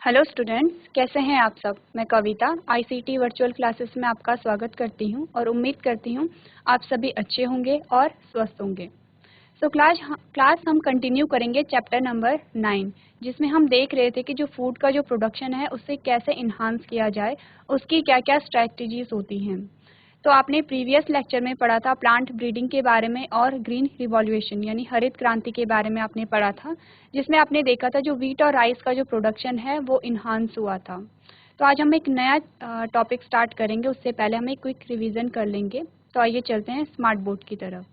Hello students, कैसे हैं आप सब। मैं कविता आईसीटी वर्चुअल क्लासेस में आपका स्वागत करती हूं और उम्मीद करती हूं आप सभी अच्छे होंगे और स्वस्थ होंगे। सो क्लास हम कंटिन्यू करेंगे चैप्टर नंबर 9, जिसमें हम देख रहे थे कि जो फूड का जो प्रोडक्शन है उससे कैसे इन्हांस किया जाए, उसकी क्या क्या स्ट्रैटेजीज होती हैं। तो आपने प्रीवियस लेक्चर में पढ़ा था प्लांट ब्रीडिंग के बारे में और ग्रीन रिवॉल्यूशन यानी हरित क्रांति के बारे में आपने पढ़ा था, जिसमें आपने देखा था जो वीट और राइस का जो प्रोडक्शन है वो इन्हांस हुआ था। तो आज हम एक नया टॉपिक स्टार्ट करेंगे, उससे पहले हम एक क्विक रिवीजन कर लेंगे। तो आइए चलते हैं स्मार्ट बोर्ड की तरफ।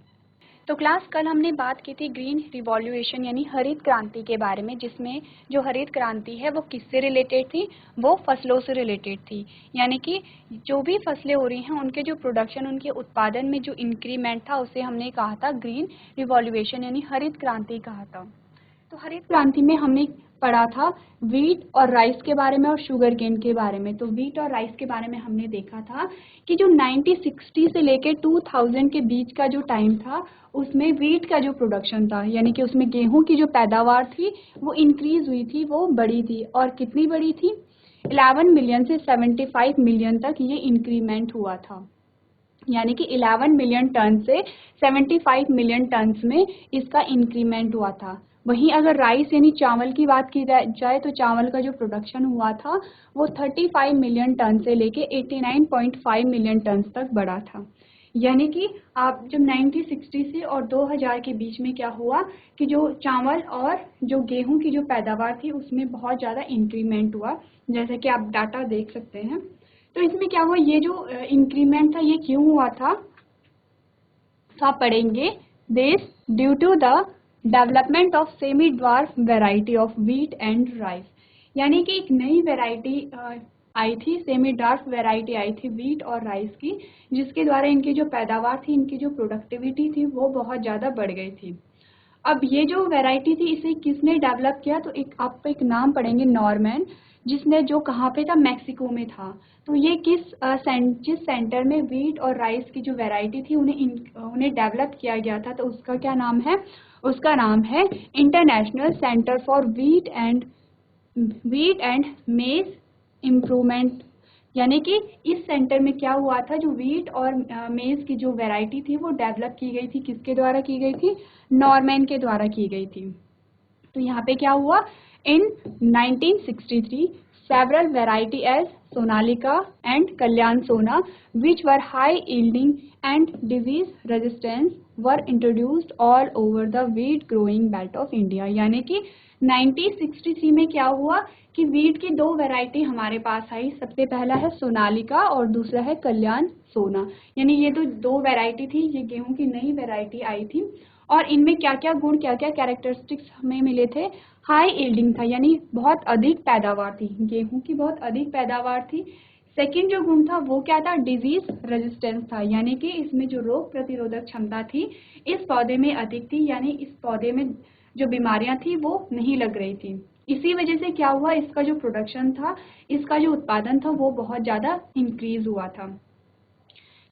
तो क्लास कल हमने बात की थी ग्रीन रिवॉल्यूशन यानी हरित क्रांति के बारे में, जिसमें जो हरित क्रांति है वो किससे रिलेटेड थी, वो फसलों से रिलेटेड थी। यानी कि जो भी फसलें हो रही हैं उनके जो प्रोडक्शन, उनके उत्पादन में जो इंक्रीमेंट था उसे हमने कहा था ग्रीन रिवॉल्यूशन यानी हरित क्रांति कहा था। तो हरित क्रांति में हमने पढ़ा था वीट और राइस के बारे में और शुगर केन के बारे में। तो वीट और राइस के बारे में हमने देखा था कि जो 1960 से लेकर 2000 के बीच का जो टाइम था उसमें वीट का जो प्रोडक्शन था यानी कि उसमें गेहूं की जो पैदावार थी वो इंक्रीज हुई थी, वो बढ़ी थी। और कितनी बढ़ी थी? 11 मिलियन से 75 मिलियन तक ये इंक्रीमेंट हुआ था। यानी कि 11 मिलियन टन से 75 मिलियन टन में इसका इंक्रीमेंट हुआ था। वहीं अगर राइस यानी चावल की बात की जाए तो चावल का जो प्रोडक्शन हुआ था वो 35 मिलियन टन से लेके 89.5 मिलियन टन तक बढ़ा था। यानी कि आप जब 1960 से और 2000 के बीच में क्या हुआ कि जो चावल और जो गेहूं की जो पैदावार थी उसमें बहुत ज़्यादा इंक्रीमेंट हुआ, जैसे कि आप डाटा देख सकते हैं। तो इसमें क्या हुआ, ये जो इंक्रीमेंट था ये क्यों हुआ था, तो आप पढ़ेंगे this due to the development of semi dwarf variety of wheat and rice. यानी कि एक नई वेराइटी आई थी, सेमी ड्वार्फ वेराइटी आई थी व्हीट और राइस की, जिसके द्वारा इनकी जो पैदावार थी, इनकी जो प्रोडक्टिविटी थी वो बहुत ज़्यादा बढ़ गई थी। अब ये जो वैरायटी थी इसे किसने डेवलप किया, तो एक नाम पढ़ेंगे नॉर्मैन, जिसने जो कहाँ पे था, मैक्सिको में था। तो ये जिस सेंटर में वीट और राइस की जो वैरायटी थी उन्हें डेवलप किया गया था, तो उसका क्या नाम है? उसका नाम है international centre for wheat and मेज इम्प्रूवमेंट। यानी कि इस सेंटर में क्या हुआ था, जो वीट और मेज की जो वैरायटी थी वो डेवलप की गई थी, किसके द्वारा की गई थी? नॉर्मैन के द्वारा की गई थी। तो यहाँ पे क्या हुआ, इन 1963 several variety as Sonalika and Kalyan Sona which were high yielding and disease resistance were introduced all over the wheat growing belt of India। यानी कि 1963 में क्या हुआ कि वीट की दो वैरायटी हमारे पास आई। सबसे पहला है सोनालिका और दूसरा है कल्याण सोना। यानी ये तो दो वैरायटी थी, ये गेहूं की नई वैरायटी आई थी। और इनमें क्या क्या गुण, क्या क्या कैरेक्टरिस्टिक्स हमें मिले थे? हाई यील्डिंग था, यानी बहुत अधिक पैदावार थी, गेहूं की बहुत अधिक पैदावार थी। सेकंड जो गुण था वो क्या था? डिजीज रेजिस्टेंस था, यानी कि इसमें जो रोग प्रतिरोधक क्षमता थी इस पौधे में अधिक थी, यानी इस पौधे में जो बीमारियां थी वो नहीं लग रही थी। इसी वजह से क्या हुआ, इसका जो प्रोडक्शन था, इसका जो उत्पादन था वो बहुत ज़्यादा इंक्रीज हुआ था।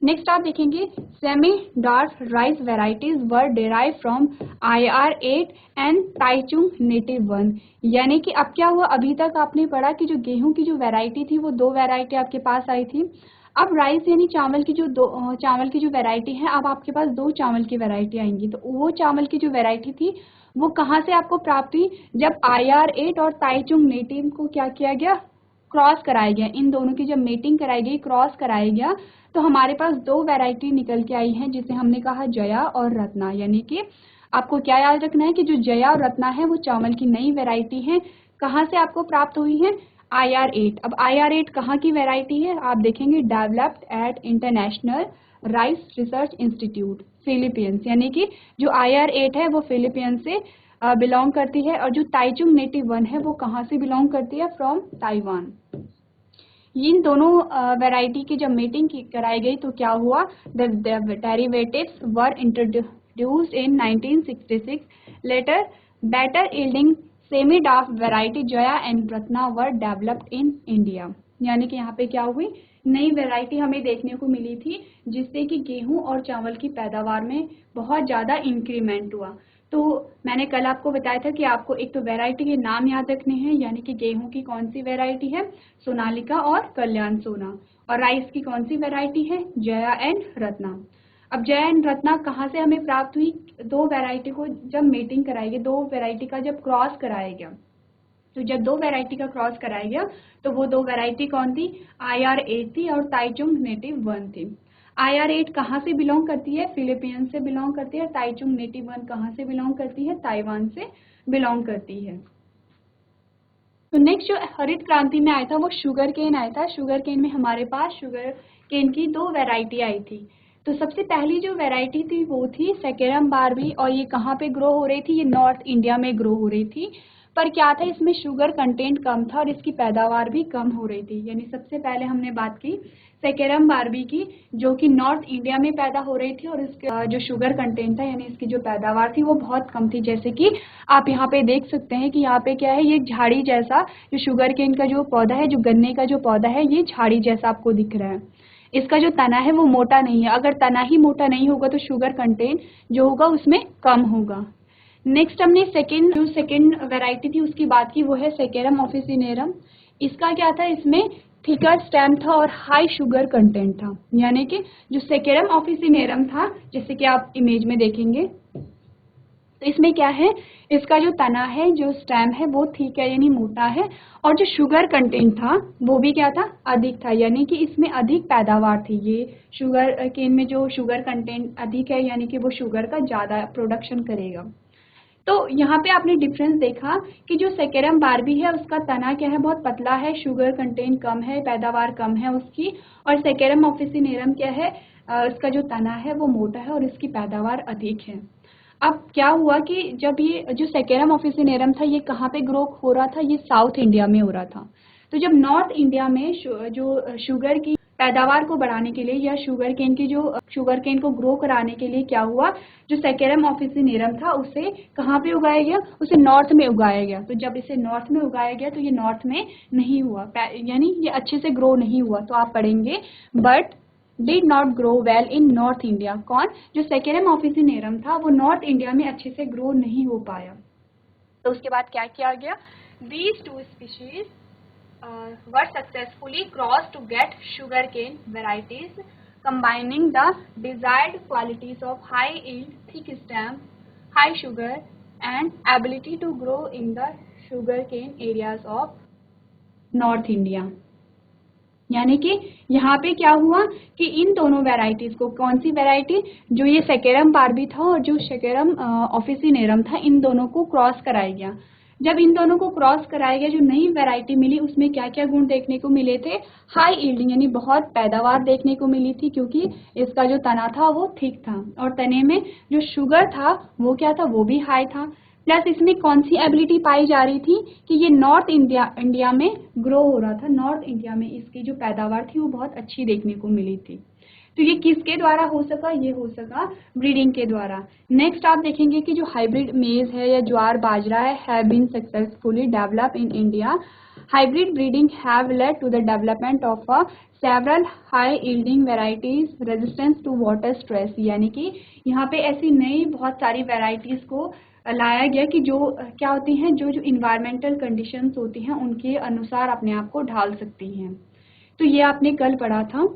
नेक्स्ट आप देखेंगे semi dark rice varieties were derive from IR8 and Taichung native 1। यानी कि अब क्या हुआ, अभी तक आपने पढ़ा कि जो गेहूं की जो वैरायटी थी वो दो वैरायटी आपके पास आई थी। अब राइस यानी चावल की जो वैरायटी है, अब आपके पास दो चावल की वैरायटी आएंगी। तो वो चावल की जो वैरायटी थी वो कहाँ से आपको प्राप्त हुई? जब IR8 और ताइचुंग नेटिव को क्या किया गया? क्रॉस कराया गया। इन दोनों की जब मेटिंग कराई गई, क्रॉस कराया गया, तो हमारे पास दो वैरायटी निकल के आई हैं, जिसे हमने कहा जया और रत्ना। यानी कि आपको क्या याद रखना है कि जो जया और रत्ना है वो चावल की नई वैरायटी है। कहाँ से आपको प्राप्त हुई है? IR8। अब IR8 कहाँ की वैरायटी है? आप देखेंगे developed eight international rice research institute Philippines. यानी कि जो IR8 है वो फिलीपींस से बिलोंग करती है, और जो ताइचुंग नेटिव 1 है वो कहाँ से बिलोंग करती है? From Taiwan. इन दोनों वैरायटी की जब मीटिंग कराई गई तो क्या हुआ? The derivatives were introduced in 1966। Later better yielding semi dwarf variety Jaya and Ratna were developed in India. यानी कि यहाँ पे क्या हुई, नई वैरायटी हमें देखने को मिली थी, जिससे कि गेहूं और चावल की पैदावार में बहुत ज़्यादा इंक्रीमेंट हुआ। तो मैंने कल आपको बताया था कि आपको एक तो वैरायटी के नाम याद रखने हैं, यानी कि गेहूं की कौन सी वैरायटी है, सोनालिका और कल्याण सोना, और राइस की कौन सी वैरायटी है, जया एंड रत्ना। अब जया एंड रत्ना कहाँ से हमें प्राप्त हुई, दो वैरायटी को जब मेटिंग कराई गई, दो वैरायटी का जब क्रॉस कराया गया, तो जब दो वैरायटी का क्रॉस कराया गया तो वो दो वैरायटी कौन थी, IR8 थी और ताइचुंग नेटिव 1 थी। IR8 कहाँ से बिलोंग करती है, फिलीपींस से बिलोंग करती है। ताइचुंग नेटिव 1 कहाँ से बिलोंग करती है, ताइवान से बिलोंग करती है। तो नेक्स्ट जो हरित क्रांति में आया था वो शुगर केन आया था। शुगर केन में हमारे पास शुगर केन की दो वैरायटी आई थी। तो सबसे पहली जो वैरायटी थी वो थी सेकेरम बारबी, और ये कहाँ पे ग्रो हो रही थी, ये नॉर्थ इंडिया में ग्रो हो रही थी। पर क्या था, इसमें शुगर कंटेंट कम था और इसकी पैदावार भी कम हो रही थी। यानी सबसे पहले हमने बात की सेकेरम बारबी की, जो कि नॉर्थ इंडिया में पैदा हो रही थी और इसका जो शुगर कंटेंट था यानी इसकी जो पैदावार थी वो बहुत कम थी। जैसे कि आप यहाँ पे देख सकते हैं कि यहाँ पे क्या है, ये झाड़ी जैसा जो शुगर केन का जो पौधा है, जो गन्ने का जो पौधा है, ये झाड़ी जैसा आपको दिख रहा है। इसका जो तना है वो मोटा नहीं है। अगर तना ही मोटा नहीं होगा तो शुगर कंटेंट जो होगा उसमें कम होगा। नेक्स्ट हमने जो सेकेंड वैरायटी थी उसकी बात की, वो है सेकेरम ऑफिसिनेरम। इसका क्या था, इसमें थिकर स्टेम था और हाई शुगर कंटेंट था। यानी कि जो सेकेरम ऑफिसिनेरम था, जैसे कि आप इमेज में देखेंगे, तो इसमें क्या है, इसका जो तना है, जो स्टेम है, वो ठीक है यानी मोटा है, और जो शुगर कंटेंट था वो भी क्या था, अधिक था। यानी कि इसमें अधिक पैदावार थी। ये शुगर केन में जो शुगर कंटेंट अधिक है यानी कि वो शुगर का ज़्यादा प्रोडक्शन करेगा। तो यहाँ पे आपने डिफरेंस देखा कि जो सेकेरम बारबी है उसका तना क्या है, बहुत पतला है, शुगर कंटेंट कम है, पैदावार कम है उसकी। और सेकेरम ऑफिसिनेरम क्या है, इसका जो तना है वो मोटा है और इसकी पैदावार अधिक है। अब क्या हुआ कि जब ये जो सेकेरम ऑफिसिनेरम था ये कहाँ पे ग्रो हो रहा था, ये साउथ इंडिया में हो रहा था। तो जब नॉर्थ इंडिया में जो शुगर की पैदावार को बढ़ाने के लिए या शुगर केन को ग्रो कराने के लिए क्या हुआ, जो सेकेरम ऑफिसिनेरम था उसे कहाँ पे उगाया गया, उसे नॉर्थ में उगाया गया। तो जब इसे नॉर्थ में उगाया गया तो ये नॉर्थ में नहीं हुआ, यानी ये अच्छे से ग्रो नहीं हुआ। तो आप पढ़ेंगे but did not grow well in north India. कौन, जो सेकेरम ऑफिसिनेरम था वो नॉर्थ इंडिया में अच्छे से ग्रो नहीं हो पाया। तो उसके बाद क्या किया गया, these two species were successfully crossed to get sugarcane varieties combining the desired qualities of high yield, thick stem, high sugar and ability to grow in the sugarcane areas of North India। यानी कि यहाँ पे क्या हुआ कि इन दोनों varieties को, कौन सी वैरायटी, जो ये सेकेरम बारबी था और जो सेकेरम ऑफिसिनेरम था, इन दोनों को क्रॉस कराया गया। जब इन दोनों को क्रॉस कराया गया, जो नई वैरायटी मिली उसमें क्या क्या गुण देखने को मिले थे, हाई यील्डिंग यानी बहुत पैदावार देखने को मिली थी, क्योंकि इसका जो तना था वो थिक था और तने में जो शुगर था वो क्या था, वो भी हाई था। प्लस इसमें कौन सी एबिलिटी पाई जा रही थी कि ये नॉर्थ इंडिया में ग्रो हो रहा था, नॉर्थ इंडिया में इसकी जो पैदावार थी वो बहुत अच्छी देखने को मिली थी। तो ये किसके द्वारा हो सका, ये हो सका ब्रीडिंग के द्वारा। नेक्स्ट आप देखेंगे कि जो हाइब्रिड मेज है या ज्वार बाजरा है, have been successfully develop in India. Hybrid breeding have led to the development of several high yielding varieties resistance to water stress. यानी कि यहाँ पे ऐसी नई बहुत सारी वेराइटीज को लाया गया कि जो क्या होती हैं, जो इन्वायरमेंटल कंडीशंस होती हैं उनके अनुसार अपने आप को ढाल सकती हैं। तो ये आपने कल पढ़ा था।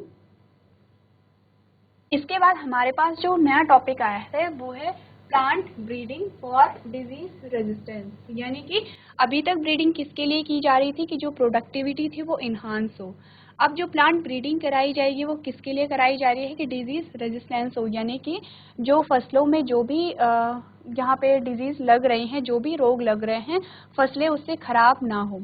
इसके बाद हमारे पास जो नया टॉपिक आया है वो है plant breeding for disease resistance. यानी कि अभी तक ब्रीडिंग किसके लिए की जा रही थी कि जो प्रोडक्टिविटी थी वो इन्हांस हो। अब जो प्लांट ब्रीडिंग कराई जाएगी वो किसके लिए कराई जा रही है कि डिजीज रेजिस्टेंस हो, यानी कि जो फसलों में जो भी यहाँ पे डिजीज लग रहे हैं, जो भी रोग लग रहे हैं, फसलें उससे खराब ना हो।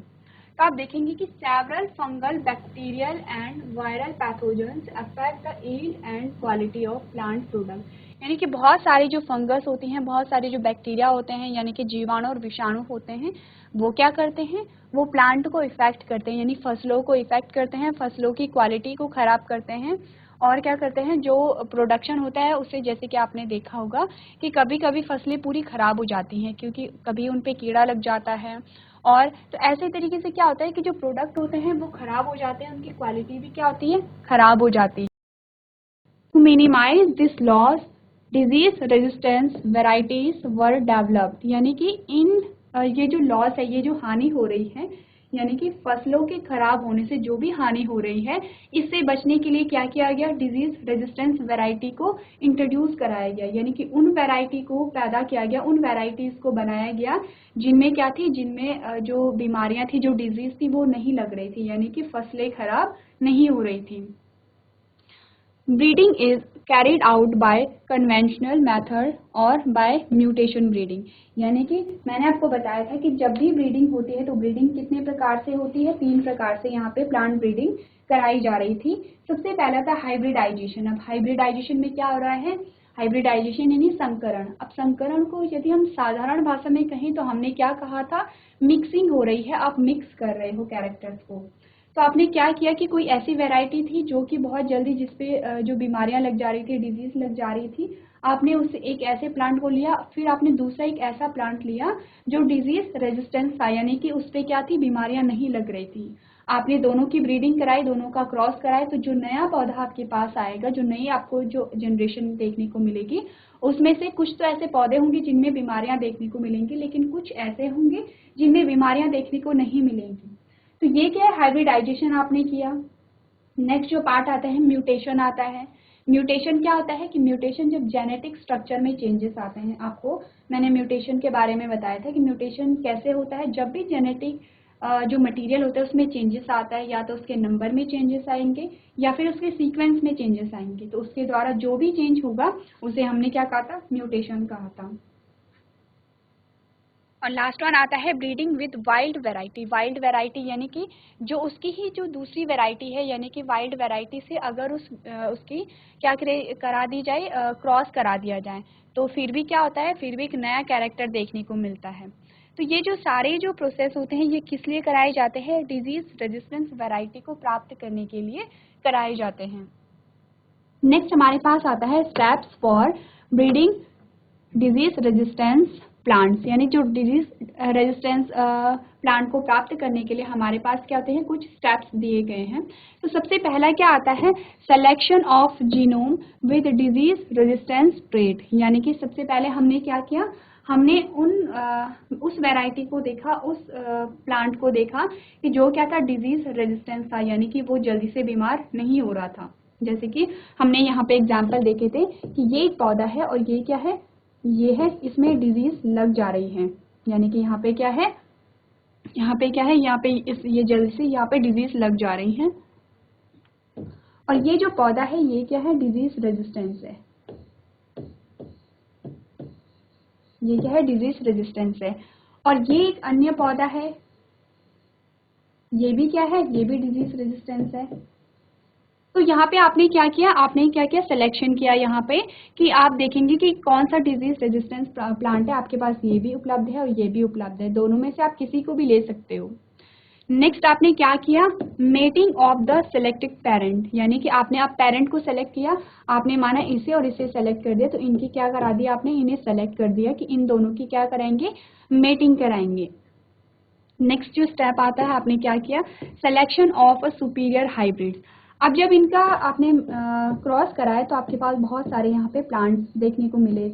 तो आप देखेंगे कि several fungal, bacterial and viral pathogens affect the yield and quality of plant product. यानी कि बहुत सारी जो फंगस होती हैं, बहुत सारे जो बैक्टीरिया होते हैं, यानी कि जीवाणु और विषाणु होते हैं, वो क्या करते हैं, वो प्लांट को इफेक्ट करते हैं, यानी फसलों को इफेक्ट करते हैं, फसलों की क्वालिटी को खराब करते हैं। और क्या करते हैं, जो प्रोडक्शन होता है उससे, जैसे कि आपने देखा होगा कि कभी कभी फसलें पूरी खराब हो जाती हैं क्योंकि कभी उन पे कीड़ा लग जाता है। और तो ऐसे तरीके से क्या होता है कि जो प्रोडक्ट होते हैं वो खराब हो जाते हैं, उनकी क्वालिटी भी क्या होती है, खराब हो जाती है। To minimise this loss disease resistance varieties were developed, यानी कि इन ये जो लॉस है, ये जो हानि हो रही है, यानी कि फसलों के खराब होने से जो भी हानि हो रही है, इससे बचने के लिए क्या किया गया, डिजीज रेजिस्टेंस वैरायटी को इंट्रोड्यूस कराया गया, यानी कि उन वैरायटी को पैदा किया गया, उन वैरायटीज को बनाया गया जिनमें क्या थी, जिनमें जो बीमारियां थी, जो डिजीज थी वो नहीं लग रही थी, यानी कि फसलें खराब नहीं हो रही थी। Breeding is carried out by conventional method और बाय म्यूटेशन ब्रीडिंग, यानी कि मैंने आपको बताया था कि जब भी ब्रीडिंग होती है तो ब्रीडिंग कितने प्रकार से होती है, 3 प्रकार से यहाँ पे प्लांट ब्रीडिंग कराई जा रही थी। सबसे पहला था हाइब्रिडाइजेशन। अब हाइब्रिडाइजेशन में क्या हो रहा है, हाइब्रिडाइजेशन यानी संकरण। अब संकरण को यदि हम साधारण भाषा में कहें तो हमने क्या कहा था, मिक्सिंग हो रही है, आप मिक्स कर रहे हो कैरेक्टर्स को। तो आपने क्या किया कि कोई ऐसी वैरायटी थी जो कि बहुत जल्दी, जिसपे जो बीमारियां लग जा रही थी, डिजीज लग जा रही थी, आपने उससे एक ऐसे प्लांट को लिया, फिर आपने दूसरा एक ऐसा प्लांट लिया जो डिजीज रेजिस्टेंस था, यानी कि उस पर क्या थी, बीमारियां नहीं लग रही थी। आपने दोनों की ब्रीडिंग कराई, दोनों का क्रॉस कराया, तो जो नया पौधा आपके पास आएगा, जो नई आपको जो जनरेशन देखने को मिलेगी, उसमें से कुछ तो ऐसे पौधे होंगे जिनमें बीमारियां देखने को मिलेंगी, लेकिन कुछ ऐसे होंगे जिनमें बीमारियां देखने को नहीं मिलेंगी। तो ये क्या है, हाइब्रिडाइजेशन आपने किया। नेक्स्ट जो पार्ट आता है, म्यूटेशन आता है। म्यूटेशन क्या होता है कि म्यूटेशन जब जेनेटिक स्ट्रक्चर में चेंजेस आते हैं, आपको मैंने म्यूटेशन के बारे में बताया था कि म्यूटेशन कैसे होता है, जब भी जेनेटिक जो मटेरियल होता है उसमें चेंजेस आता है, या तो उसके नंबर में चेंजेस आएंगे या फिर उसके सीक्वेंस में चेंजेस आएंगे, तो उसके द्वारा जो भी चेंज होगा उसे हमने क्या कहा था, म्यूटेशन कहा था। और लास्ट वन आता है breeding with wild variety. Wild variety यानी कि जो उसकी ही जो दूसरी वैरायटी है, यानी कि वाइल्ड वैरायटी से अगर उसकी क्या करा दी जाए, क्रॉस करा दिया जाए, तो फिर भी क्या होता है, फिर भी एक नया कैरेक्टर देखने को मिलता है। तो ये जो सारे जो प्रोसेस होते हैं, ये किस लिए कराए जाते हैं, डिजीज रेजिस्टेंस वैरायटी को प्राप्त करने के लिए कराए जाते हैं। नेक्स्ट हमारे पास आता है steps for breeding disease resistance plants, यानी जो डिजीज रेजिस्टेंस प्लांट को प्राप्त करने के लिए हमारे पास क्या होते हैं, कुछ स्टेप्स दिए गए हैं। तो सबसे पहला क्या आता है, selection of genome with disease resistance trait, यानी कि सबसे पहले हमने क्या किया, हमने उस वैरायटी को देखा, उस प्लांट को देखा कि जो क्या था, डिजीज रेजिस्टेंस था, यानी कि वो जल्दी से बीमार नहीं हो रहा था। जैसे कि हमने यहाँ पे एग्जाम्पल देखे थे कि ये एक पौधा है और ये क्या है, ये है, इसमें डिजीज लग जा रही है, यानी कि यहाँ पे क्या है, यहाँ पे क्या है, यहाँ पे ये जल्दी से यहाँ पे डिजीज लग जा रही है। और ये जो पौधा है ये क्या है, डिजीज रेजिस्टेंस है, ये क्या है, डिजीज रेजिस्टेंस है। और ये एक अन्य पौधा है, ये भी क्या है, ये भी डिजीज रेजिस्टेंस है। तो यहाँ पे आपने क्या किया, सिलेक्शन किया यहाँ पे कि आप देखेंगे कि कौन सा डिजीज रेजिस्टेंस प्लांट है, आपके पास ये भी उपलब्ध है और ये भी उपलब्ध है, दोनों में से आप किसी को भी ले सकते हो। नेक्स्ट आपने क्या किया, mating of the selected parent, यानी कि आपने आप पेरेंट को सेलेक्ट किया, आपने माना इसे और इसे सेलेक्ट कर दिया, तो इनकी क्या करा दिया आपने, इन्हें सेलेक्ट कर दिया कि इन दोनों की क्या कराएंगे, मेटिंग कराएंगे। नेक्स्ट जो स्टेप आता है, आपने क्या किया, selection of a superior hybrid. अब जब इनका आपने क्रॉस कराया तो आपके पास बहुत सारे यहाँ पे प्लांट्स देखने को मिले।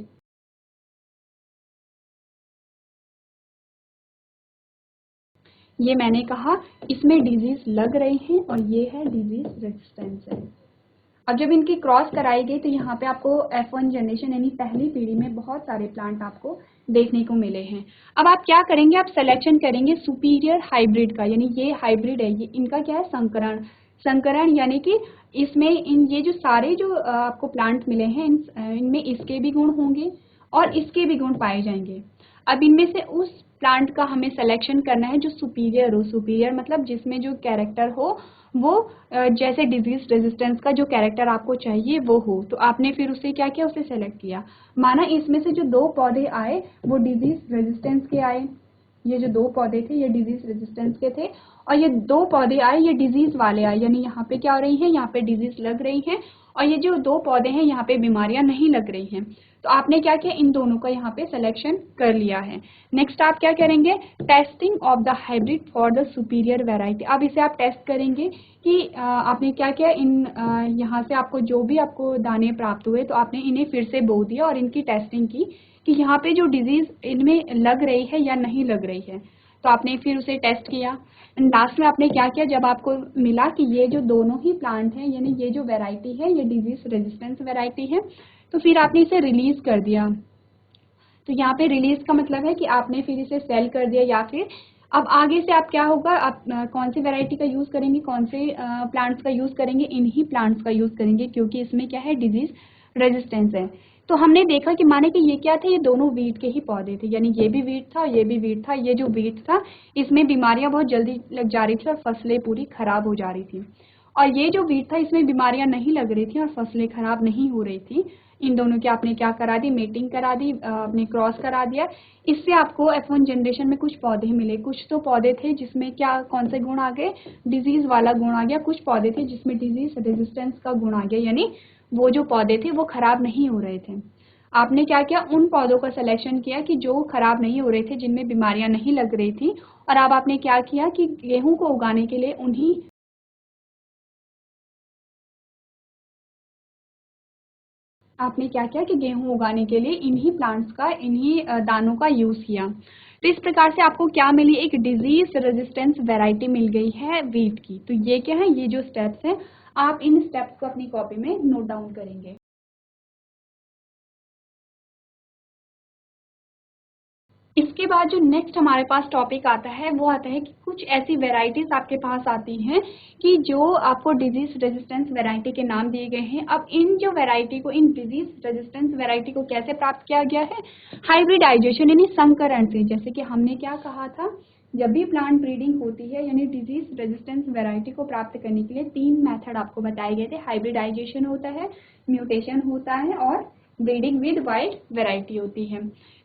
ये मैंने कहा इसमें डिजीज लग रहे हैं और ये है डिजीज रेजिस्टेंस है। अब जब इनकी क्रॉस कराई गई तो यहाँ पे आपको F1 जनरेशन यानी पहली पीढ़ी में बहुत सारे प्लांट आपको देखने को मिले हैं। अब आप क्या करेंगे, आप सिलेक्शन करेंगे सुपीरियर हाइब्रिड का, यानी ये हाइब्रिड है, ये इनका क्या है, संकरण। संकरण यानी कि इसमें ये जो सारे जो आपको प्लांट मिले हैं, इनमें इसके भी गुण होंगे और इसके भी गुण पाए जाएंगे। अब इनमें से उस प्लांट का हमें सिलेक्शन करना है जो सुपीरियर हो। सुपीरियर मतलब जिसमें जो कैरेक्टर हो वो जैसे डिजीज रेजिस्टेंस का जो कैरेक्टर आपको चाहिए वो हो। तो आपने फिर उसे क्या किया, उसे सेलेक्ट किया। माना इसमें से जो 2 पौधे आए वो डिजीज रेजिस्टेंस के आए, ये जो 2 पौधे थे ये डिजीज रेजिस्टेंस के थे, और ये 2 पौधे आए ये डिजीज वाले आए, यानी यहाँ पे क्या हो रही है, यहाँ पे डिजीज लग रही है, और ये जो 2 पौधे हैं यहाँ पे बीमारियां नहीं लग रही हैं। तो आपने क्या किया, इन दोनों का यहाँ पे सिलेक्शन कर लिया है। नेक्स्ट आप क्या करेंगे, testing of the hybrid for the superior variety. अब इसे आप टेस्ट करेंगे कि आपने क्या किया, इन यहाँ से आपको जो भी आपको दाने प्राप्त हुए तो आपने इन्हें फिर से बो दिया और इनकी टेस्टिंग की कि यहाँ पे जो डिजीज इनमें लग रही है या नहीं लग रही है। तो आपने फिर उसे टेस्ट किया एंड लास्ट में आपने क्या किया, जब आपको मिला कि ये जो दोनों ही प्लांट हैं यानी ये जो वेराइटी है ये डिजीज रेजिस्टेंस वेराइटी है, तो फिर आपने इसे रिलीज कर दिया। तो यहाँ पे रिलीज का मतलब है कि आपने फिर इसे सेल कर दिया, या फिर अब आगे से आप क्या होगा, आप कौन सी वेराइटी का यूज करेंगे, कौन से प्लांट्स का यूज करेंगे, इन्हीं प्लांट्स का यूज करेंगे क्योंकि इसमें क्या है, डिजीज रेजिस्टेंस है। तो हमने देखा कि माने कि ये क्या थे, ये दोनों वीट के ही पौधे थे, यानी ये भी वीट था और ये भी वीट था। ये जो वीट था इसमें बीमारियां बहुत जल्दी लग जा रही थी और फसलें पूरी खराब हो जा रही थी, और ये जो वीट था इसमें बीमारियां नहीं लग रही थी और फसलें खराब नहीं हो रही थी। इन दोनों की आपने क्या करा दी, मेटिंग करा दी, आपने क्रॉस करा दिया। इससे आपको F1 जनरेशन में कुछ पौधे मिले। कुछ तो पौधे थे जिसमें क्या, कौन से गुण आ गए, डिजीज वाला गुण आ गया। कुछ पौधे थे जिसमें डिजीज रेजिस्टेंस का गुण आ गया, यानी वो जो पौधे थे वो खराब नहीं हो रहे थे। आपने क्या किया, उन पौधों का सिलेक्शन किया कि जो खराब नहीं हो रहे थे, जिनमें बीमारियां नहीं लग रही थी। और अब आपने क्या किया कि गेहूं को उगाने के लिए उन्हीं आपने क्या किया कि गेहूं उगाने के लिए इन्हीं प्लांट्स का, इन्हीं दानों का यूज किया। तो इस प्रकार से आपको क्या मिली, एक डिजीज रेजिस्टेंस वैरायटी मिल गई है वीट की। तो ये क्या है, ये जो स्टेप्स हैं आप इन स्टेप्स को अपनी कॉपी में नोट डाउन करेंगे। इसके बाद जो नेक्स्ट हमारे पास टॉपिक आता है वो आता है कि कुछ ऐसी वेराइटीज आपके पास आती हैं कि जो आपको डिजीज रेजिस्टेंस वैरायटी के नाम दिए गए हैं। अब इन जो वैरायटी को, इन डिजीज रेजिस्टेंस वैरायटी को कैसे प्राप्त किया गया है, हाइब्रिडाइजेशन यानी संकरण से। जैसे कि हमने क्या कहा था, जब भी प्लांट ब्रीडिंग होती है यानी डिजीज रेजिस्टेंस वैरायटी को प्राप्त करने के लिए 3 मेथड आपको बताए गए थे। हाइब्रिडाइजेशन होता है, म्यूटेशन होता है और ब्रीडिंग विद वाइल्ड वैरायटी होती है।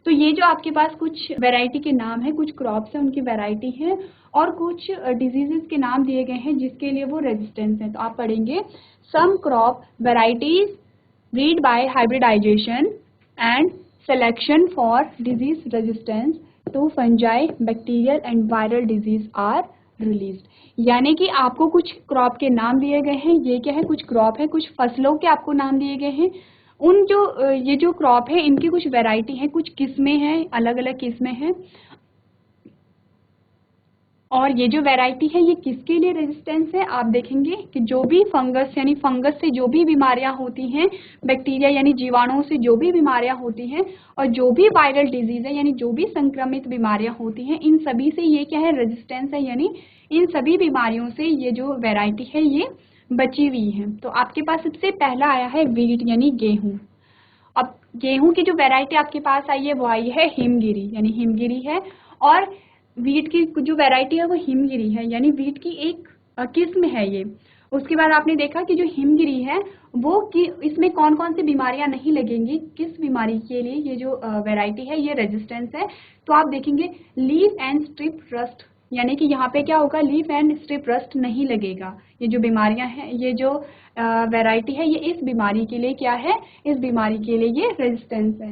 तो ये जो आपके पास कुछ वैरायटी के नाम है, कुछ क्रॉप्स है उनकी वैरायटी है, और कुछ डिजीजेस के नाम दिए गए हैं जिसके लिए वो रेजिस्टेंस है। तो आप पढ़ेंगे some crop varieties breed by hybridisation and selection for disease resistance to fungi, bacterial and viral disease are released. यानी कि आपको कुछ क्रॉप के नाम दिए गए हैं। ये क्या है, कुछ क्रॉप है, कुछ फसलों के आपको नाम दिए गए हैं। उन जो ये जो क्रॉप है इनकी कुछ वैरायटी है, कुछ किस्में हैं, अलग अलग किस्में हैं, और ये जो वैरायटी है ये किसके लिए रेजिस्टेंस है, आप देखेंगे कि जो भी फंगस यानी फंगस से जो भी बीमारियां होती हैं, बैक्टीरिया यानी जीवाणुओं से जो भी बीमारियां होती हैं, और जो भी वायरल डिजीज है यानी जो भी संक्रमित बीमारियां होती हैं, इन सभी से ये क्या है, रेजिस्टेंस है। यानी इन सभी बीमारियों से ये जो वैरायटी है ये बची हुई है। तो आपके पास सबसे पहला आया है वीट यानी गेहूं। अब गेहूं की जो वैरायटी आपके पास आई है वो आई है हिमगिरी, यानी हिमगिरी है। और वीट की जो वैरायटी है वो हिमगिरी है, यानी वीट की एक किस्म है ये। उसके बाद आपने देखा कि जो हिमगिरी है वो कि इसमें कौन कौन सी बीमारियां नहीं लगेंगी, किस बीमारी के लिए ये जो वैरायटी है ये रेजिस्टेंस है। तो आप देखेंगे लीफ एंड स्ट्रिप रस्ट, यानी कि यहाँ पे क्या होगा, लीफ एंड स्ट्रिप रस्ट नहीं लगेगा। ये जो बीमारियां हैं, ये जो वैरायटी है ये इस बीमारी के लिए क्या है, इस बीमारी के लिए ये रेजिस्टेंस है।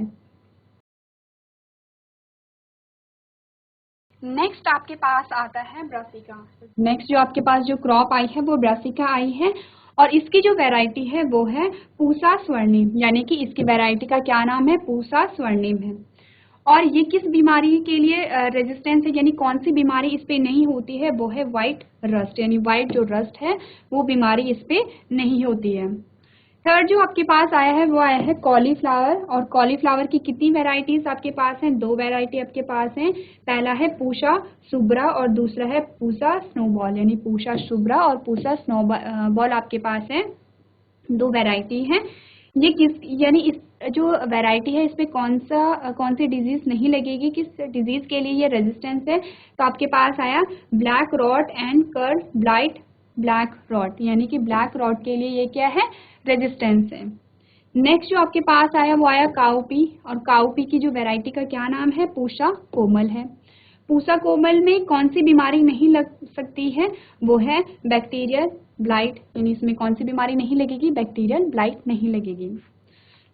नेक्स्ट आपके पास आता है ब्रासिका। नेक्स्ट जो आपके पास जो क्रॉप आई है वो ब्रासिका आई है, और इसकी जो वैरायटी है वो है पूसा स्वर्णिम, यानी कि इसकी वैरायटी का क्या नाम है, पूसा स्वर्णिम है। और ये किस बीमारी के लिए रेजिस्टेंस है, यानी कौन सी बीमारी इस पे नहीं होती है, वो है व्हाइट रस्ट, यानी व्हाइट जो रस्ट है वो बीमारी इस पे नहीं होती है। थर्ड जो आपके पास आया है वो आया है कॉलीफ्लावर, और कॉलीफ्लावर की कितनी वेराइटीज आपके पास हैं, 2 वैरायटी आपके पास हैं। पहला है पूषा शुभ्रा और दूसरा है पूषा स्नोबॉल, यानी पूषा शुभ्रा और पूषा स्नोबॉल आपके पास है, 2 वैरायटी हैं। ये किस, यानी इस जो वैरायटी है इसमें कौन सी डिजीज नहीं लगेगी, किस डिजीज के लिए ये रेजिस्टेंस है। तो आपके पास आया black rot and curd blight black rot, यानी कि ब्लैक रॉट के लिए ये क्या है, रेजिस्टेंस है। नेक्स्ट जो आपके पास आया वो आया काउपी, और काउपी की जो वैरायटी का क्या नाम है, पूषा कोमल है। पूसा कोमल में कौन सी बीमारी नहीं लग सकती है, वो है बैक्टीरियल ब्लाइट, यानी इसमें कौन सी बीमारी नहीं लगेगी, बैक्टीरियल ब्लाइट नहीं लगेगी।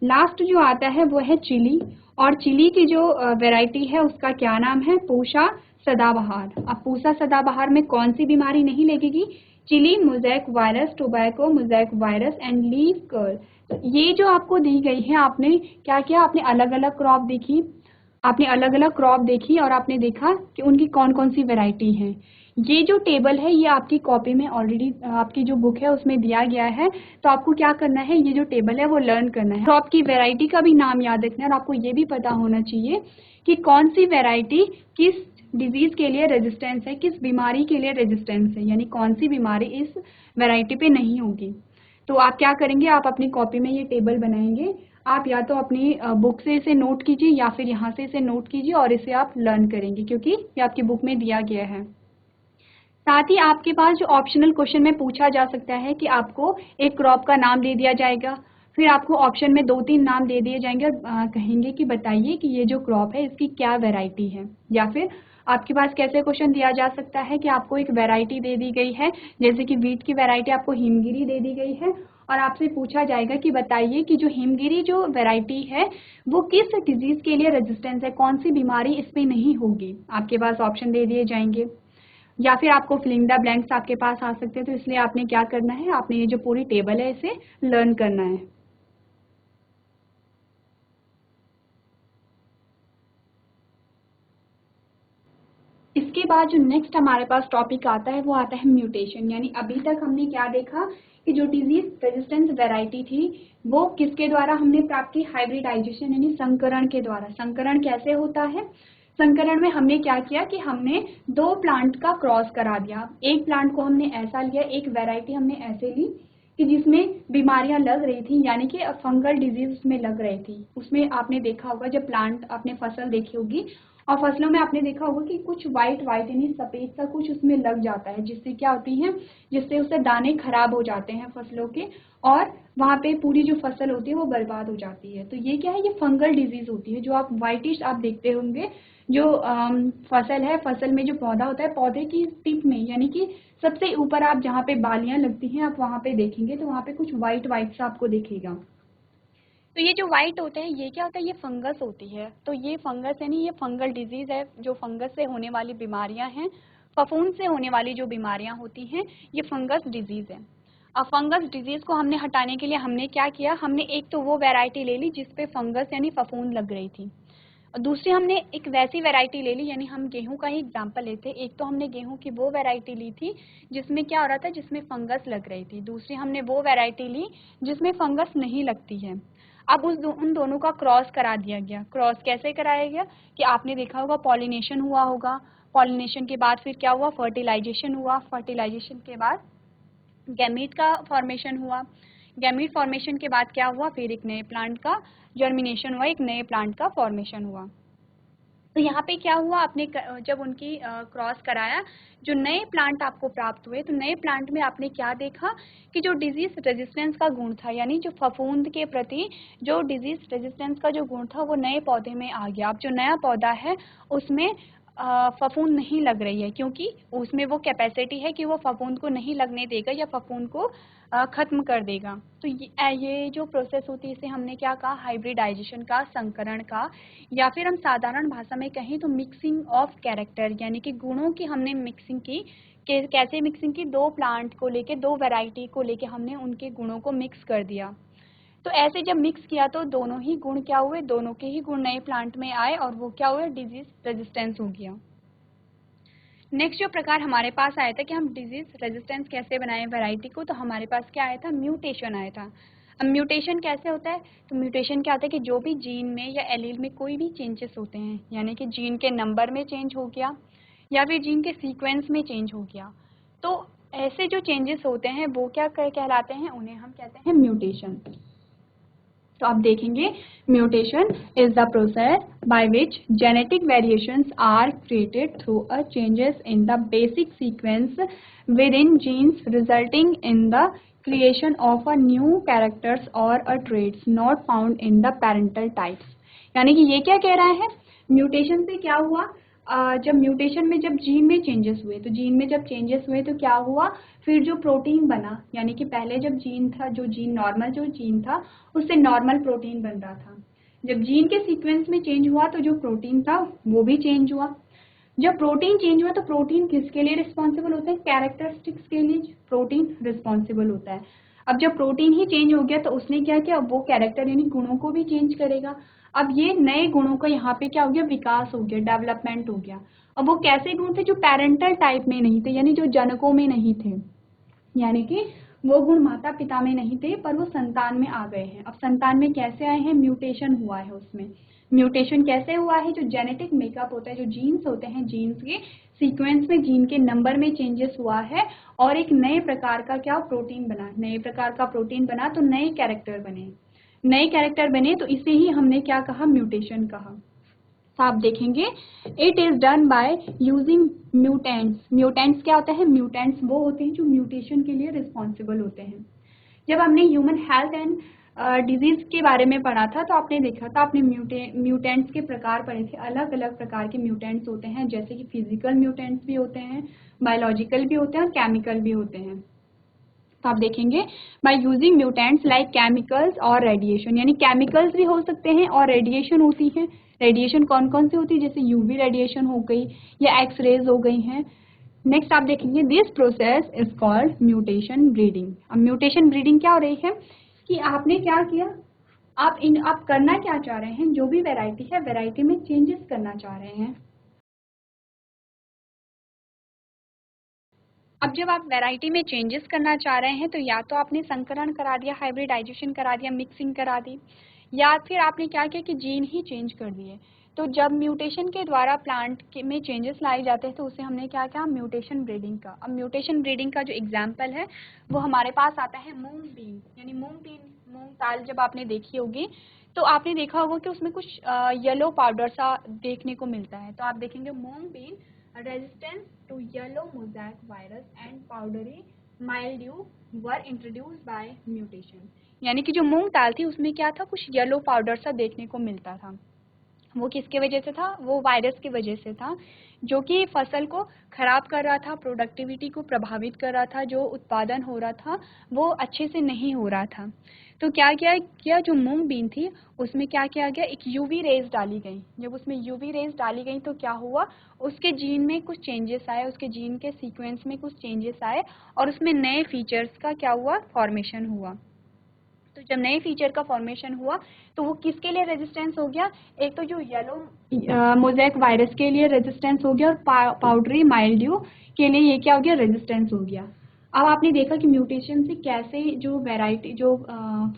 लास्ट जो आता है वो है चिली, और चिली की जो वैरायटी है उसका क्या नाम है, पूसा सदाबहार। अब पूसा सदाबहार में कौन सी बीमारी नहीं लगेगी, chilli mosaic virus, tobacco mosaic virus and leaf curl. ये जो आपको दी गई है, आपने क्या किया, आपने अलग अलग क्रॉप देखी, आपने अलग अलग क्रॉप देखी और आपने देखा कि उनकी कौन कौन सी वैरायटी है। ये जो टेबल है ये आपकी कॉपी में ऑलरेडी, आपकी जो बुक है उसमें दिया गया है। तो आपको क्या करना है, ये जो टेबल है वो लर्न करना है। क्रॉप की वैरायटी का भी नाम याद रखना है, और आपको ये भी पता होना चाहिए कि कौन सी वैरायटी किस डिजीज के लिए रेजिस्टेंस है, किस बीमारी के लिए रेजिस्टेंस है, यानी कौन सी बीमारी इस वैरायटी पे नहीं होगी। तो आप क्या करेंगे, आप अपनी कॉपी में ये टेबल बनाएंगे। आप या तो अपनी बुक से इसे नोट कीजिए या फिर यहाँ से इसे नोट कीजिए और इसे आप लर्न करेंगे, क्योंकि ये आपकी बुक में दिया गया है। साथ ही आपके पास जो ऑप्शनल क्वेश्चन में पूछा जा सकता है कि आपको एक क्रॉप का नाम दे दिया जाएगा, फिर आपको ऑप्शन में 2-3 नाम दे दिए जाएंगे और कहेंगे कि बताइए कि ये जो क्रॉप है इसकी क्या वैरायटी है। या फिर आपके पास कैसे क्वेश्चन दिया जा सकता है कि आपको एक वैरायटी दे दी गई है, जैसे कि वीट की वैरायटी आपको हिमगिरी दे दी गई है, और आपसे पूछा जाएगा कि बताइए कि जो हिमगिरी जो वैरायटी है वो किस डिजीज के लिए रेजिस्टेंस है, कौन सी बीमारी इसमें नहीं होगी। आपके पास ऑप्शन दे दिए जाएंगे, या फिर आपको फिलिंग द ब्लैंक्स आपके पास आ सकते हैं। तो इसलिए आपने क्या करना है, आपने ये जो पूरी टेबल है इसे लर्न करना है। इसके बाद जो नेक्स्ट हमारे पास टॉपिक आता है वो आता है म्यूटेशन। यानी अभी तक हमने क्या देखा कि जो डिजीज रेजिस्टेंस वैरायटी थी वो किसके द्वारा हमने प्राप्त की, हाइब्रिडाइजेशन यानी संकरण के द्वारा। संकरण कैसे होता है, संकरण में हमने क्या किया कि हमने 2 प्लांट का क्रॉस करा दिया। एक प्लांट को हमने ऐसा लिया, एक वैरायटी हमने ऐसे ली कि जिसमें बीमारियां लग रही थी, यानी कि फंगल डिजीज उसमें लग रही थी। उसमें आपने देखा होगा जब प्लांट, आपने फसल देखी होगी और फसलों में आपने देखा होगा कि कुछ वाइट वाइट यानी सफेद सा कुछ उसमें लग जाता है, जिससे क्या होती है, जिससे उससे दाने खराब हो जाते हैं फसलों के, और वहाँ पे पूरी जो फसल होती है वो बर्बाद हो जाती है। तो ये क्या है, ये फंगल डिजीज होती है। जो आप व्हाइटिश आप देखते होंगे, जो फसल है, फसल में जो पौधा होता है, पौधे की टिप में यानी कि सबसे ऊपर आप जहाँ पे बालियां लगती हैं आप वहाँ पे देखेंगे तो वहाँ पे कुछ व्हाइट व्हाइट सा आपको दिखेगा। तो ये जो व्हाइट होते हैं ये क्या होता है, ये फंगस होती है। तो ये फंगस यानी ये फंगल डिजीज है, जो फंगस से होने वाली बीमारियां हैं, फफूंद से होने वाली जो बीमारियां होती हैं ये फंगस डिजीज है। अब फंगस डिजीज को हमने हटाने के लिए हमने क्या किया, हमने एक तो वो वैरायटी ले ली जिसपे फंगस यानी फफूंद लग रही थी, और दूसरी हमने एक वैसी वैरायटी ले ली, यानी हम गेहूं का ही एग्जांपल लेते हैं। एक तो हमने गेहूं की वो वैरायटी ली थी जिसमें क्या हो रहा था, जिसमें फंगस लग रही थी। दूसरी हमने वो वैरायटी ली जिसमें फंगस नहीं लगती है। अब उन दोनों का क्रॉस करा दिया गया। क्रॉस कैसे कराया गया कि आपने देखा होगा पॉलिनेशन हुआ होगा, पॉलिनेशन के बाद फिर क्या हुआ, फर्टिलाइजेशन हुआ, फर्टिलाइजेशन के बाद गैमीट का फॉर्मेशन हुआ, गैमीट फॉर्मेशन के बाद क्या हुआ, फिर एक नए प्लांट का जर्मिनेशन हुआ, एक नए प्लांट का फॉर्मेशन हुआ। तो यहाँ पे क्या हुआ, आपने जब उनकी क्रॉस कराया, जो नए प्लांट आपको प्राप्त हुए, तो नए प्लांट में आपने क्या देखा कि जो डिजीज रेजिस्टेंस का गुण था, यानी जो फफूंद के प्रति जो डिजीज रेजिस्टेंस का जो गुण था वो नए पौधे में आ गया। अब जो नया पौधा है उसमें फफूंद नहीं लग रही है, क्योंकि उसमें वो कैपेसिटी है कि वो फफूंद को नहीं लगने देगा या फफूंद को खत्म कर देगा। तो ये जो प्रोसेस होती है इसे हमने क्या कहा, हाइब्रिडाइजेशन का, संकरण का, या फिर हम साधारण भाषा में कहें तो मिक्सिंग ऑफ कैरेक्टर, यानी कि गुणों की हमने मिक्सिंग की। कैसे मिक्सिंग की, 2 प्लांट को लेके, 2 वैरायटी को लेके हमने उनके गुणों को मिक्स कर दिया। तो ऐसे जब मिक्स किया तो दोनों ही गुण क्या हुए, दोनों के ही गुण नए प्लांट में आए और वो क्या हुए, डिजीज रेजिस्टेंस हो गया। नेक्स्ट जो प्रकार हमारे पास आया था कि हम डिजीज रेजिस्टेंस कैसे बनाएं वैरायटी को, तो हमारे पास क्या आया था, म्यूटेशन आया था। अब म्यूटेशन कैसे होता है, तो म्यूटेशन क्या होता है कि जो भी जीन में या एलील में कोई भी चेंजेस होते हैं, यानी कि जीन के नंबर में चेंज हो गया या फिर जीन के सीक्वेंस में चेंज हो गया, तो ऐसे जो चेंजेस होते हैं वो क्या कहलाते हैं, उन्हें हम कहते हैं म्यूटेशन। तो आप देखेंगे, mutation is the process by which genetic variations are created through a changes in the basic sequence within genes resulting in the creation of a new characters or a traits not found in the parental types। यानी कि ये क्या कह रहा है, mutation से क्या हुआ, जब म्यूटेशन में जब जीन में चेंजेस हुए, तो जीन में जब चेंजेस हुए तो क्या हुआ, फिर जो प्रोटीन बना, यानी कि पहले जब जीन था, जो जीन नॉर्मल जो जीन था उससे नॉर्मल प्रोटीन बन रहा था। जब जीन के सीक्वेंस में चेंज हुआ तो जो प्रोटीन था वो भी चेंज हुआ। जब प्रोटीन चेंज हुआ तो प्रोटीन किसके लिए रिस्पॉन्सिबल होता है, कैरेक्टरिस्टिक्स के लिए प्रोटीन रिस्पॉन्सिबल होता है। अब जब प्रोटीन ही चेंज हो गया तो उसने क्या किया, वो कैरेक्टर यानी गुणों को भी चेंज करेगा। अब ये नए गुणों का यहाँ पे क्या हो गया, विकास हो गया, डेवलपमेंट हो गया। अब वो कैसे गुण थे, जो पेरेंटल टाइप में नहीं थे, यानी जो जनकों में नहीं थे, यानी कि वो गुण माता पिता में नहीं थे पर वो संतान में आ गए हैं। अब संतान में कैसे आए हैं, म्यूटेशन हुआ है उसमें। म्यूटेशन कैसे हुआ है, जो जेनेटिक मेकअप होता है, जो जीन्स होते हैं, जीन्स के सीक्वेंस में, जीन के नंबर में चेंजेस हुआ है और एक नए प्रकार का क्या प्रोटीन बना, नए प्रकार का प्रोटीन बना तो नए कैरेक्टर बने, नए कैरेक्टर बने तो इसे ही हमने क्या कहा, म्यूटेशन कहा। तो आप देखेंगे it is done by using mutants. Mutants क्या होता है, म्यूटेंट्स वो होते हैं जो म्यूटेशन के लिए रिस्पॉन्सिबल होते हैं। जब हमने ह्यूमन हेल्थ एंड डिजीज के बारे में पढ़ा था तो आपने देखा था, आपने म्यूटेंट्स के प्रकार पढ़े थे, अलग अलग प्रकार के म्यूटेंट्स होते हैं, जैसे कि फिजिकल म्यूटेंट्स भी होते हैं, बायोलॉजिकल भी होते हैं और केमिकल भी होते हैं। तो आप देखेंगे by using mutants like chemicals और रेडिएशन, यानी केमिकल्स भी हो सकते हैं और रेडिएशन होती है। रेडिएशन कौन कौन सी होती है, जैसे यूवी रेडिएशन हो गई या एक्स रेज हो गई हैं। नेक्स्ट आप देखेंगे this process is called mutation breeding. अब म्यूटेशन ब्रीडिंग क्या हो रही है कि आपने क्या किया, आप करना क्या चाह रहे हैं, जो भी वैरायटी है वैरायटी में चेंजेस करना चाह रहे हैं। अब जब आप वैरायटी में चेंजेस करना चाह रहे हैं तो या तो आपने संकरण करा दिया, हाइब्रिडाइजेशन करा दिया, मिक्सिंग करा दी, या फिर आपने क्या किया कि जीन ही चेंज कर दिए। तो जब म्यूटेशन के द्वारा प्लांट में चेंजेस लाए जाते हैं तो उसे हमने क्या किया, म्यूटेशन ब्रीडिंग का। अब म्यूटेशन ब्रीडिंग का जो एग्जाम्पल है वो हमारे पास आता है मूंग बीन, यानी मूंग दाल जब आपने देखी होगी तो आपने देखा होगा कि उसमें कुछ येलो पाउडर सा देखने को मिलता है। तो आप देखेंगे मूंग been resistance to yellow mosaic virus and powdery mildew were introduced by mutation। यानी कि जो मूंग दाल थी उसमें क्या था, कुछ येलो पाउडर सा देखने को मिलता था। वो किसके वजह से था, वो वायरस की वजह से था, जो कि फसल को खराब कर रहा था, प्रोडक्टिविटी को प्रभावित कर रहा था, जो उत्पादन हो रहा था वो अच्छे से नहीं हो रहा था। तो क्या किया जो मूंग बीन थी उसमें क्या किया गया, एक यूवी रेज डाली गई। जब उसमें यूवी रेज डाली गई तो क्या हुआ, उसके जीन में कुछ चेंजेस आए, उसके जीन के सीक्वेंस में कुछ चेंजेस आए और उसमें नए फीचर्स का क्या हुआ, फॉर्मेशन हुआ। तो जब नए फीचर का फॉर्मेशन हुआ तो वो किसके लिए रेजिस्टेंस हो गया, एक तो जो येलो मोज़ेक वायरस के लिए रेजिस्टेंस हो गया और पाउडरी माइल्ड्यू के लिए ये क्या हो गया, रेजिस्टेंस हो गया। अब आपने देखा कि म्यूटेशन से कैसे जो वैरायटी जो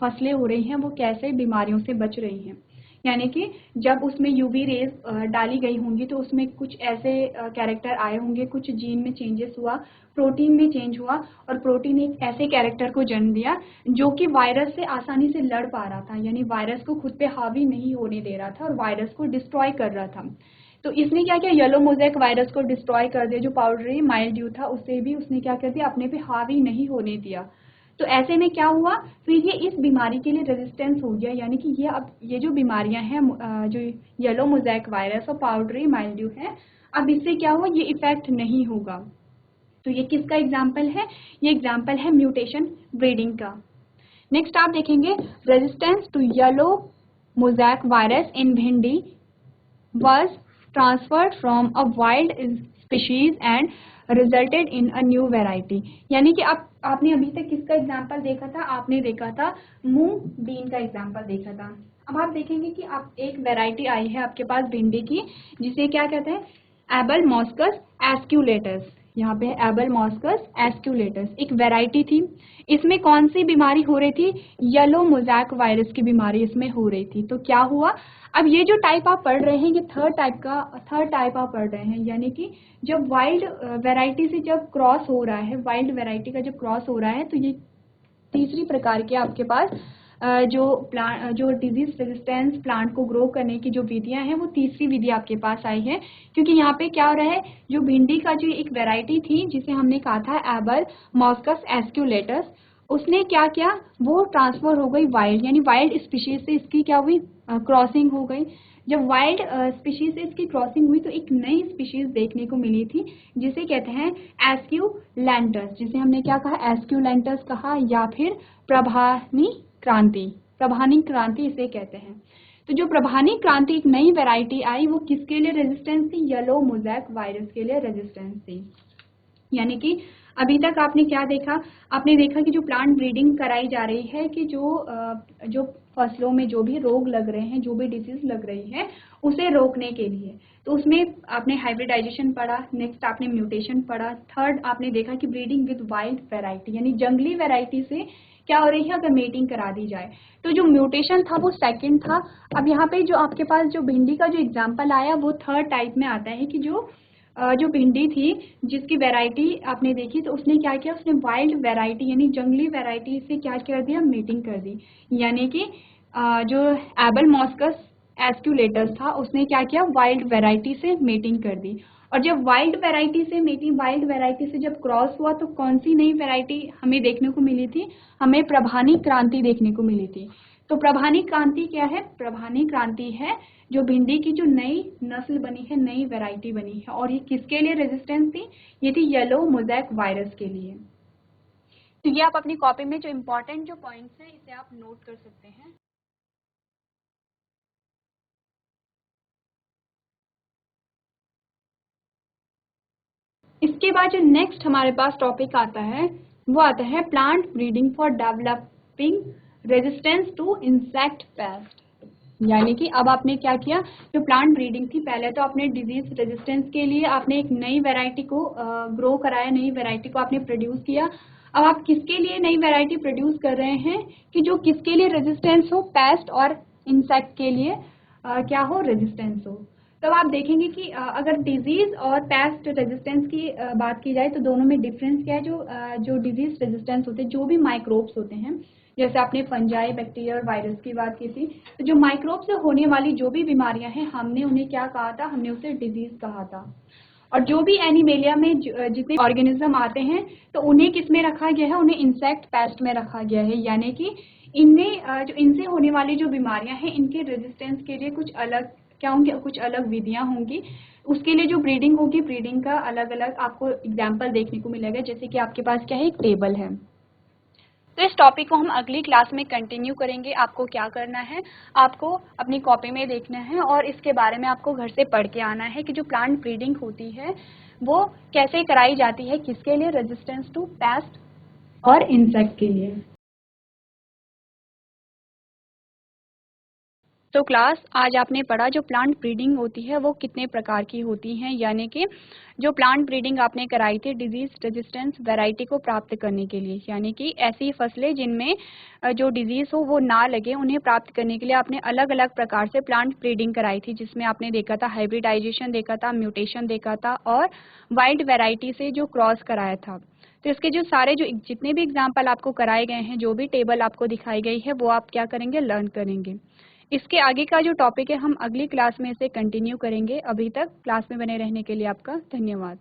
फसलें हो रही हैं वो कैसे बीमारियों से बच रही हैं। यानी कि जब उसमें यूवी रेज डाली गई होंगी तो उसमें कुछ ऐसे कैरेक्टर आए होंगे, कुछ जीन में चेंजेस हुआ, प्रोटीन में चेंज हुआ और प्रोटीन एक ऐसे कैरेक्टर को जन्म दिया जो कि वायरस से आसानी से लड़ पा रहा था, यानी वायरस को खुद पे हावी नहीं होने दे रहा था और वायरस को डिस्ट्रॉय कर रहा था। तो इसने क्या किया, येलो मोज़ेक वायरस को डिस्ट्रॉय कर दिया, जो पाउडरी माइल्ड्यू था उसे भी उसने क्या कर दिया, अपने पे हावी नहीं होने दिया। तो ऐसे में क्या हुआ, फिर ये इस बीमारी के लिए रेजिस्टेंस हो गया, यानी कि ये अब ये जो बीमारियां हैं जो येलो मोज़ेक वायरस और पाउडरी माइल्ड्यू है, अब इससे क्या हुआ, ये इफेक्ट नहीं होगा। तो ये किसका एग्जाम्पल है, ये एग्जाम्पल है म्यूटेशन ब्रीडिंग का। नेक्स्ट आप देखेंगे resistance to yellow mosaic virus in bhindi was transferred from a wild species and resulted in a new variety। यानी कि आपने अभी तक किसका एग्जाम्पल देखा था, आपने देखा था मूंग बीन का एग्जाम्पल देखा था। अब आप देखेंगे कि आप एक वैरायटी आई है आपके पास भिंडी की, जिसे क्या कहते हैं, एबल मॉस्कस एस्क्यूलेटस। यहाँ पे एबल मॉस्कस एस्क्यूलेटस एक वैरायटी थी। इसमें कौन सी बीमारी हो रही थी, येलो मोज़ेक वायरस की बीमारी इसमें हो रही थी। तो क्या हुआ, अब ये जो टाइप आप पढ़ रहे हैं ये थर्ड टाइप आप पढ़ रहे हैं, यानी कि जब वाइल्ड वैरायटी से जब क्रॉस हो रहा है, वाइल्ड वैरायटी का जब क्रॉस हो रहा है तो ये तीसरी प्रकार के आपके पास जो डिजीज रेजिस्टेंस प्लांट को ग्रो करने की जो विधियां हैं वो तीसरी विधि आपके पास आई है। क्योंकि यहाँ पे क्या हो रहा है, जो भिंडी का जो एक वैरायटी थी जिसे हमने कहा था एबल मॉस्कस एस्क्यूलेटस, उसने क्या किया, वो ट्रांसफर हो गई वाइल्ड, यानी वाइल्ड स्पीशीज से इसकी क्या हुई, क्रॉसिंग हो गई। जब वाइल्ड स्पीशीज से इसकी क्रॉसिंग हुई तो एक नई स्पीशीज देखने को मिली थी जिसे कहते हैं एस्क्यूलेंटस, जिसे हमने क्या कहा, एस्क्यूलेंटस कहा, या फिर प्रभानी क्रांति, प्रभानी क्रांति इसे कहते हैं। तो जो प्रभानी क्रांति एक नई वैरायटी आई वो किसके लिए रेजिस्टेंस थी, येलो मोज़ेक वायरस के लिए रेजिस्टेंस थी। यानी कि अभी तक आपने क्या देखा, आपने देखा कि जो प्लांट ब्रीडिंग कराई जा रही है कि जो फसलों में जो भी रोग लग रहे हैं, जो भी डिजीज लग रही है उसे रोकने के लिए, तो उसमें आपने हाइब्रिडाइजेशन पढ़ा, नेक्स्ट आपने म्यूटेशन पढ़ा, थर्ड आपने देखा कि ब्रीडिंग विद वाइल्ड वैरायटी यानी जंगली वैरायटी से क्या हो रही है अगर मेटिंग करा दी जाए। तो जो म्यूटेशन था वो सेकंड था। अब यहाँ पे जो आपके पास जो भिंडी का जो एग्जाम्पल आया वो थर्ड टाइप में आता है कि जो भिंडी थी जिसकी वैरायटी आपने देखी तो उसने क्या किया, उसने वाइल्ड वैरायटी यानी जंगली वैरायटी से क्या कर दिया, मेटिंग कर दी। यानी कि जो एबल मॉस्कस एस्क्यूलेटस था उसने क्या किया, वाइल्ड वैरायटी से मेटिंग कर दी। और जब वाइल्ड वैरायटी से मेटिंग, वाइल्ड वैरायटी से जब क्रॉस हुआ तो कौन सी नई वैरायटी हमें देखने को मिली थी, हमें प्रभानी क्रांति देखने को मिली थी। तो प्रभानी क्रांति क्या है, प्रभानी क्रांति है जो भिंडी की जो नई नस्ल बनी है, नई वैरायटी बनी है, और ये किसके लिए रेजिस्टेंस थी, ये थी येलो मोज़ेक वायरस के लिए। तो ये आप अपनी कॉपी में जो इम्पोर्टेंट जो पॉइंट्स हैं इसे आप नोट कर सकते हैं। इसके बाद जो नेक्स्ट हमारे पास टॉपिक आता है वो आता है plant breeding for developing resistance to insect pest. यानी कि अब आपने क्या किया, जो प्लांट ब्रीडिंग थी पहले तो आपने डिजीज रेजिस्टेंस के लिए आपने एक नई वैरायटी को ग्रो कराया, नई वैरायटी को आपने प्रोड्यूस किया। अब आप किसके लिए नई वैरायटी प्रोड्यूस कर रहे हैं कि जो किसके लिए रेजिस्टेंस हो, पेस्ट और इंसेक्ट के लिए क्या हो, रेजिस्टेंस हो। तब आप देखेंगे कि अगर डिजीज और पेस्ट रेजिस्टेंस की बात की जाए तो दोनों में डिफरेंस क्या है। जो डिजीज रेजिस्टेंस होते हैं, जो भी माइक्रोब्स होते हैं, जैसे आपने फंजाई, बैक्टीरिया और वायरस की बात की थी, तो जो माइक्रोब से होने वाली जो भी बीमारियां हैं हमने उन्हें क्या कहा था, हमने उसे डिजीज कहा था। और जो भी एनिमेलिया में जितने ऑर्गेनिज्म आते हैं तो उन्हें किस में रखा गया है, उन्हें इंसेक्ट पेस्ट में रखा गया है। यानी कि इनमें जो इनसे होने वाली जो बीमारियां हैं इनके रेजिस्टेंस के लिए कुछ अलग क्या होंगे, कुछ अलग विधियां होंगी। उसके लिए जो ब्रीडिंग होगी, ब्रीडिंग का अलग अलग आपको एग्जाम्पल देखने को मिलेगा, जैसे कि आपके पास क्या है, एक टेबल है। तो इस टॉपिक को हम अगली क्लास में कंटिन्यू करेंगे। आपको क्या करना है, आपको अपनी कॉपी में देखना है और इसके बारे में आपको घर से पढ़ के आना है कि जो प्लांट ब्रीडिंग होती है वो कैसे कराई जाती है, किसके लिए, रेजिस्टेंस टू पेस्ट और इंसेक्ट के लिए। तो क्लास आज आपने पढ़ा जो प्लांट ब्रीडिंग होती है वो कितने प्रकार की होती हैं, यानी कि जो प्लांट ब्रीडिंग आपने कराई थी डिजीज रेजिस्टेंस वैरायटी को प्राप्त करने के लिए, यानी कि ऐसी फसलें जिनमें जो डिजीज हो वो ना लगे उन्हें प्राप्त करने के लिए आपने अलग अलग प्रकार से प्लांट ब्रीडिंग कराई थी, जिसमें आपने देखा था हाइब्रिडाइजेशन देखा था, म्यूटेशन देखा था और वाइल्ड वैरायटी से जो क्रॉस कराया था। तो इसके जो सारे जो जितने भी एग्जाम्पल आपको कराए गए हैं, जो भी टेबल आपको दिखाई गई है वो आप क्या करेंगे, लर्न करेंगे। इसके आगे का जो टॉपिक है हम अगली क्लास में इसे कंटिन्यू करेंगे। अभी तक क्लास में बने रहने के लिए आपका धन्यवाद।